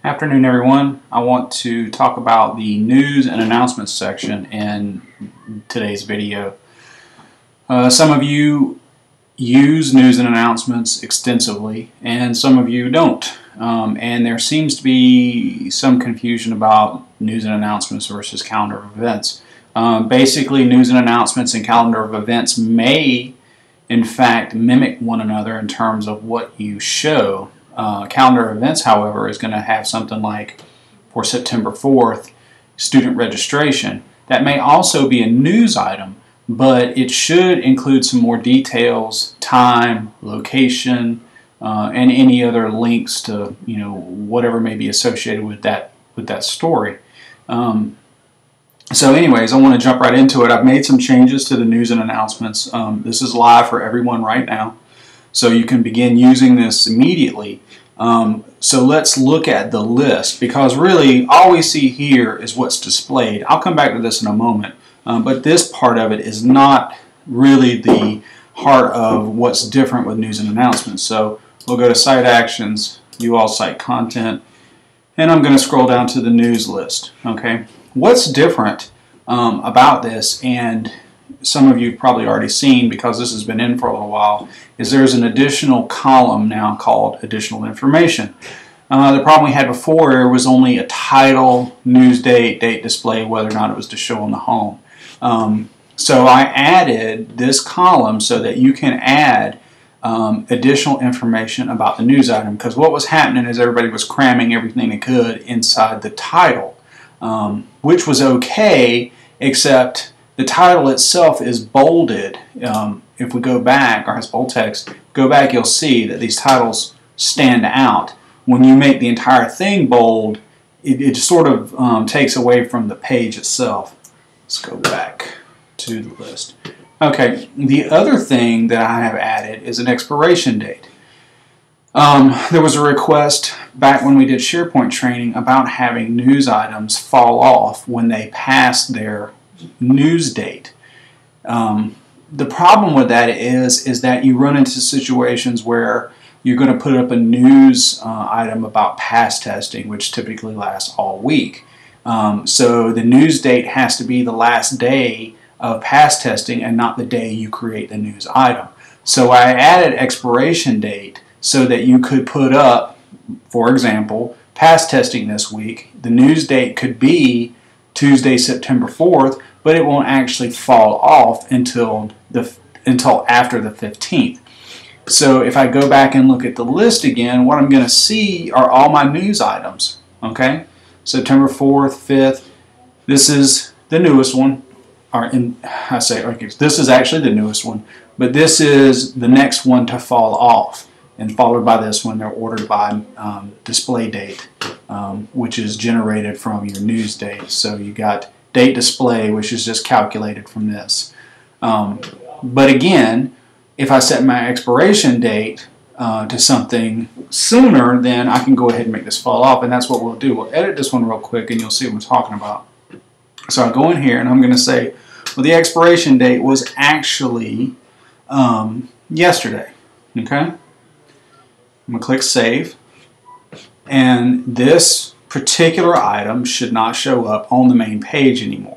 Afternoon, everyone. I want to talk about the news and announcements section in today's video. Some of you use news and announcements extensively, and some of you don't. And there seems to be some confusion about news and announcements versus calendar of events. Basically, news and announcements and calendar of events may, in fact, mimic one another in terms of what you show. Calendar of events, however, is going to have something like, for September 4th, student registration. That may also be a news item, but it should include some more details, time, location, and any other links to whatever may be associated with that story. So anyways, I want to jump right into it. I've made some changes to the news and announcements. This is live for everyone right now, so you can begin using this immediately. So let's look at the list, because really all we see here is what's displayed. I'll come back to this in a moment, but this part of it is not really the heart of what's different with news and announcements. So we'll go to Site Actions, View All Site Content, and I'm going to scroll down to the news list. Okay, what's different about this, and some of you have probably already seen because this has been in for a little while, is there's an additional column now called Additional Information. The problem we had before was only a title, news date, date display, whether or not it was to show on the home. So I added this column so that you can add additional information about the news item, because what was happening is everybody was cramming everything they could inside the title, which was okay, except the title itself is bolded. If we go back, or has bold text, go back, you'll see that these titles stand out. When you make the entire thing bold, it sort of takes away from the page itself. Let's go back to the list. Okay, the other thing that I have added is an expiration date. There was a request back when we did SharePoint training about having news items fall off when they pass their news date. The problem with that is that you run into situations where you're going to put up a news item about pass testing, which typically lasts all week. So the news date has to be the last day of pass testing and not the day you create the news item. So I added expiration date so that you could put up, for example, pass testing this week. The news date could be Tuesday, September 4th, but it won't actually fall off until after the 15th. So if I go back and look at the list again, what I'm going to see are all my news items. Okay, September 4th, 5th. This is the newest one. This is actually the newest one, but this is the next one to fall off, and followed by this one. They're ordered by display date, which is generated from your news date. So you got date display, which is just calculated from this. But again, if I set my expiration date to something sooner, then I can go ahead and make this fall off, and that's what we'll do. We'll edit this one real quick, and you'll see what I'm talking about. So I go in here, and I'm going to say, well, the expiration date was actually yesterday. Okay? I'm going to click Save, and this particular item should not show up on the main page anymore.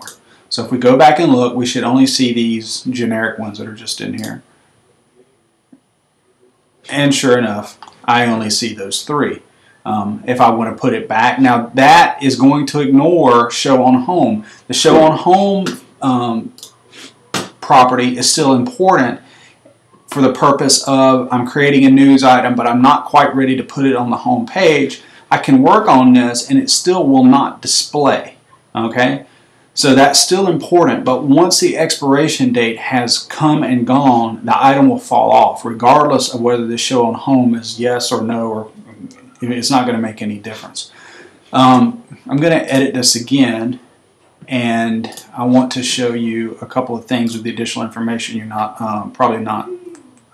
So if we go back and look, we should only see these generic ones that are just in here. And sure enough, I only see those three. If I want to put it back, now that is going to ignore Show on Home. The Show on Home property is still important for the purpose of I'm creating a news item, but I'm not quite ready to put it on the home page. I can work on this and it still will not display. Okay? So that's still important, but once the expiration date has come and gone, the item will fall off, regardless of whether the Show on Home is yes or no, or it's not going to make any difference. I'm going to edit this again, and I want to show you a couple of things with the additional information you're not probably not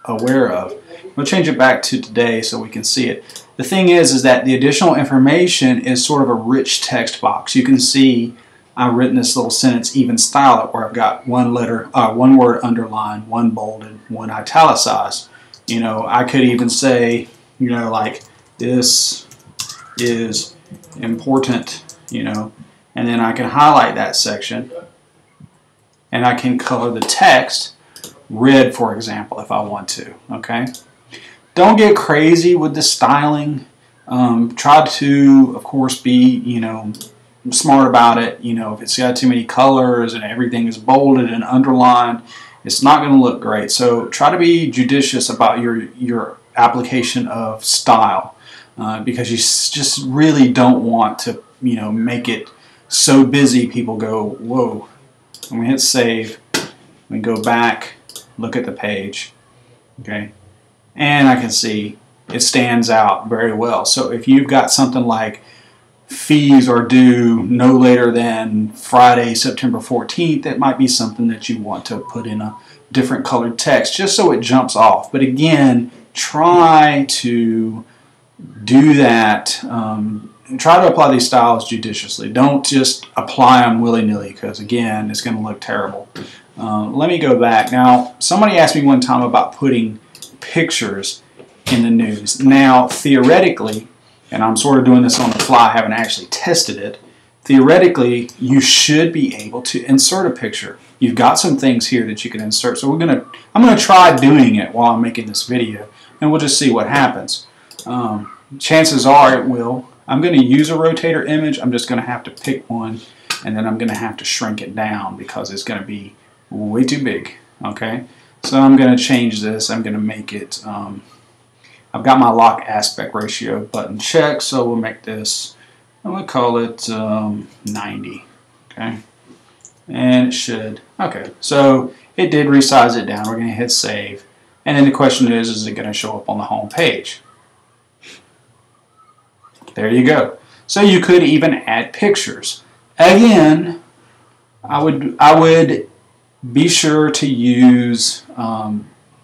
aware of. We'll change it back to today so we can see it. The thing is that the additional information is sort of a rich text box. You can see I've written this little sentence, even style it, where I've got one word underlined, one bolded, one italicized. I could even say, like, this is important, you know, and then I can highlight that section and I can color the text red, for example, if I want to. Okay, don't get crazy with the styling. Try to, of course, be, you know, smart about it. You know, if it's got too many colors and everything is bolded and underlined, it's not going to look great. So try to be judicious about your application of style, because you just really don't want to, you know, make it so busy people go, whoa. I'm going to hit save. We go back, look at the page, okay, and I can see it stands out very well. So if you've got something like fees are due no later than Friday, September 14th, it might be something that you want to put in a different colored text just so it jumps off. But again, try to do that. Try to apply these styles judiciously. Don't just apply them willy-nilly, because again, it's going to look terrible. Let me go back. Now, somebody asked me one time about putting pictures in the news. Now, theoretically, and I'm sort of doing this on the fly, I haven't actually tested it, theoretically, you should be able to insert a picture. You've got some things here that you can insert. So I'm going to try doing it while I'm making this video, and we'll just see what happens. Chances are it will. I'm going to use a rotator image. I'm just going to have to pick one, and then I'm going to have to shrink it down because it's going to be way too big. Okay, so I'm going to change this. I'm going to make it, I've got my lock aspect ratio button checked, so we'll make this, I'm going to call it 90. Okay, and it should, okay, so it did resize it down. We're going to hit save, and then the question is it going to show up on the home page? There you go. So you could even add pictures. Again, I would be sure to use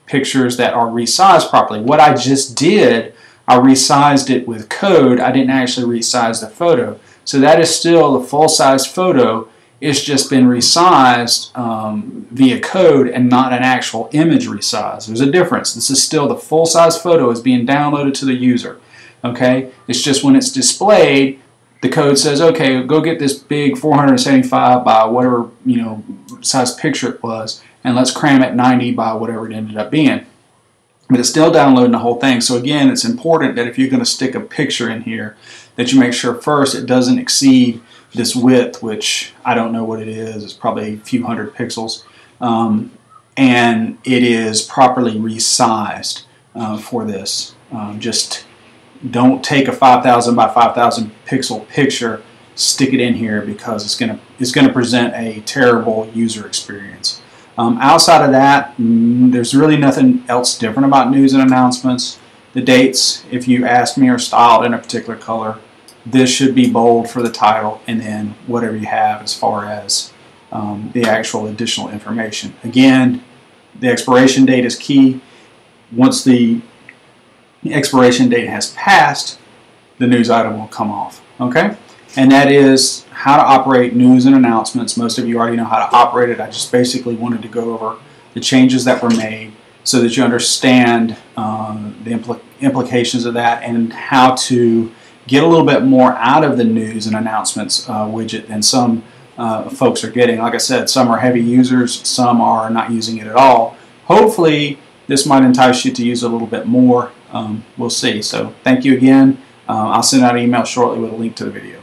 pictures that are resized properly. What I just did, I resized it with code. I didn't actually resize the photo. So that is still the full-size photo. It's just been resized via code and not an actual image resize. There's a difference. This is still the full-size photo is being downloaded to the user. Okay, it's just when it's displayed, the code says, okay, go get this big 475 by whatever, you know, size picture it was, and let's cram it 90 by whatever it ended up being. But it's still downloading the whole thing. So again, it's important that if you're going to stick a picture in here, that you make sure first it doesn't exceed this width, which I don't know what it is. It's probably a few hundred pixels, and it is properly resized for this. Just don't take a 5,000 by 5,000 pixel picture, stick it in here, because it's gonna present a terrible user experience. Outside of that, there's really nothing else different about news and announcements. The dates, if you ask me, are styled in a particular color. This should be bold for the title, and then whatever you have as far as the actual additional information. Again, the expiration date is key. Once the expiration date has passed, the news item will come off. Okay? And that is how to operate news and announcements. Most of you already know how to operate it. I just basically wanted to go over the changes that were made so that you understand the implications of that and how to get a little bit more out of the news and announcements widget than some folks are getting. Like I said, some are heavy users, some are not using it at all. Hopefully, this might entice you to use it a little bit more. We'll see. So thank you again. I'll send out an email shortly with a link to the video.